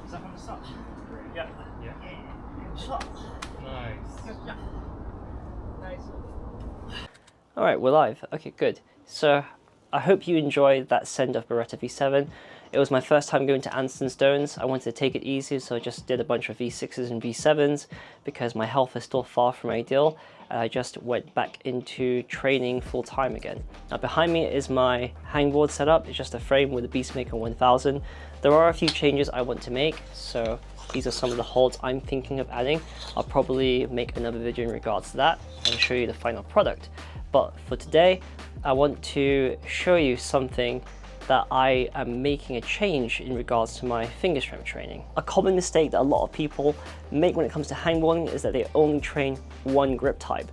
Is that from the start? Yeah. Yeah. Shot. Nice. Yeah. Nice. Alright, we're live. Okay, good. So, I hope you enjoyed that send of Beretta V7. It was my first time going to Anston Stones. I wanted to take it easy, so I just did a bunch of V6s and V7s because my health is still far from ideal. And I just went back into training full time again. Now behind me is my hangboard setup. It's just a frame with a Beastmaker 1000. There are a few changes I want to make, so these are some of the holds I'm thinking of adding. I'll probably make another video in regards to that and show you the final product. But for today, I want to show you something that I am making a change in regards to my finger strength training. A common mistake that a lot of people make when it comes to hangboarding is that they only train one grip type,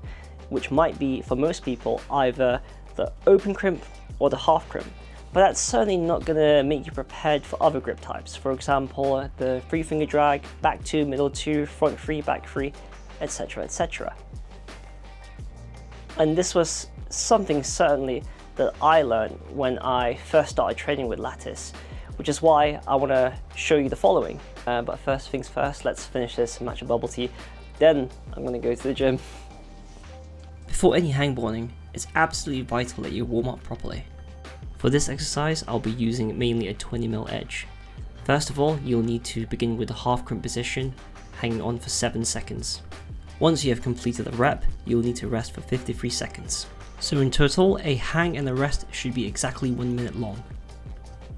which might be, for most people, either the open crimp or the half crimp. But that's certainly not gonna make you prepared for other grip types. For example, the free finger drag, back two, middle two, front three, back three, etc, etc. And this was something certainly that I learned when I first started training with lattice, which is why I want to show you the following. But first things first, let's finish this match of bubble tea, then I'm going to go to the gym. Before any hangboarding, it's absolutely vital that you warm up properly. For this exercise, I'll be using mainly a 20mm edge. First of all, you'll need to begin with the half crimp position, hanging on for 7 seconds. Once you have completed the rep, you'll need to rest for 53 seconds. So in total, a hang and a rest should be exactly 1 minute long.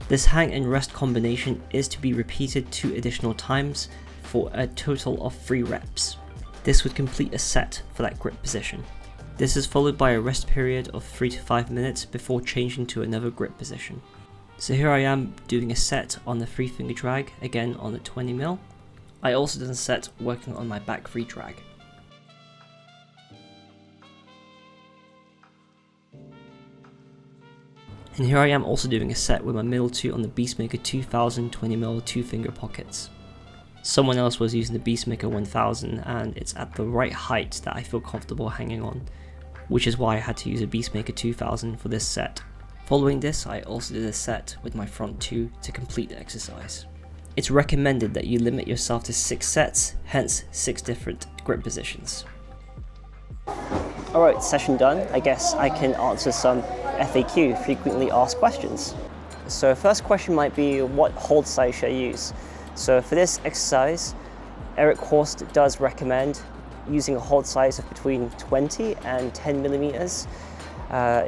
This hang and rest combination is to be repeated 2 additional times for a total of 3 reps. This would complete a set for that grip position. This is followed by a rest period of 3 to 5 minutes before changing to another grip position. So here I am doing a set on the free finger drag, again on the 20mm. I also did a set working on my back free drag. And here I am also doing a set with my middle two on the Beastmaker 2000 20mm 2-finger pockets. Someone else was using the Beastmaker 1000 and it's at the right height that I feel comfortable hanging on, which is why I had to use a Beastmaker 2000 for this set. Following this, I also did a set with my front two to complete the exercise. It's recommended that you limit yourself to 6 sets, hence 6 different grip positions. Alright, session done. I guess I can answer some FAQ, frequently asked questions. So first question might be, what hold size should I use? So for this exercise, Horst does recommend using a hold size of between 20 and 10 millimeters.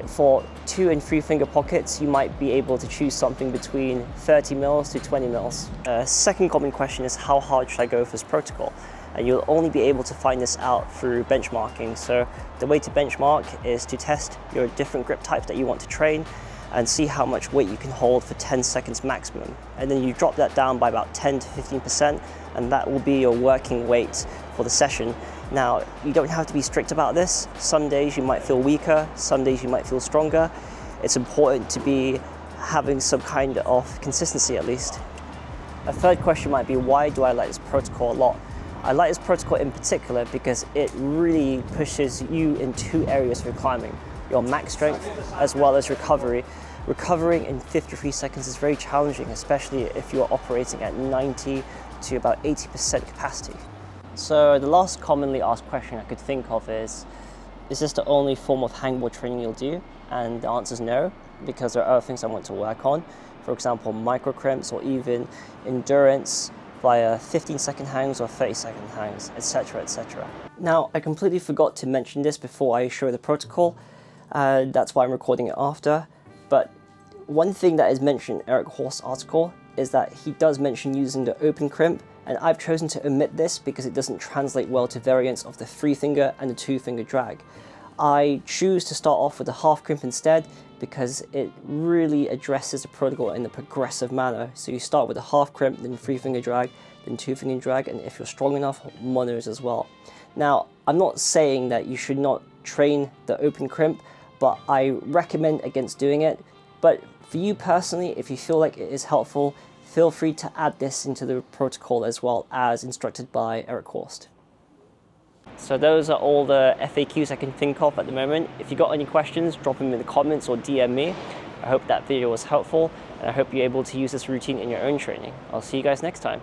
For 2 and 3 finger pockets, you might be able to choose something between 30 mils to 20 mils. Second common question is, how hard should I go for this protocol? And you'll only be able to find this out through benchmarking. So the way to benchmark is to test your different grip types that you want to train and see how much weight you can hold for 10 seconds maximum. And then you drop that down by about 10 to 15%, and that will be your working weight for the session. Now, you don't have to be strict about this. Some days you might feel weaker, some days you might feel stronger. It's important to be having some kind of consistency at least. A third question might be, why do I like this protocol a lot? I like this protocol in particular because it really pushes you in 2 areas for climbing, your max strength as well as recovery. Recovering in 53 seconds is very challenging, especially if you're operating at 90 to about 80% capacity. So the last commonly asked question I could think of is this the only form of hangboard training you'll do? And the answer is no, because there are other things I want to work on. For example, micro crimps or even endurance via 15-second hangs or 30-second hangs, etc, etc. Now, I completely forgot to mention this before I show the protocol. That's why I'm recording it after. But one thing that is mentioned in Horst's article is that he does mention using the open crimp, and I've chosen to omit this because it doesn't translate well to variants of the 3-finger and the 2-finger drag. I choose to start off with the half crimp instead because it really addresses the protocol in a progressive manner. So you start with a half crimp, then 3-finger drag, then 2-finger drag, and if you're strong enough, monos as well. Now, I'm not saying that you should not train the open crimp, but I recommend against doing it. But for you personally, if you feel like it is helpful, feel free to add this into the protocol as well as instructed by Eric Horst. So those are all the FAQs I can think of at the moment. If you got any questions, drop them in the comments or DM me. I hope that video was helpful, and I hope you're able to use this routine in your own training. I'll see you guys next time.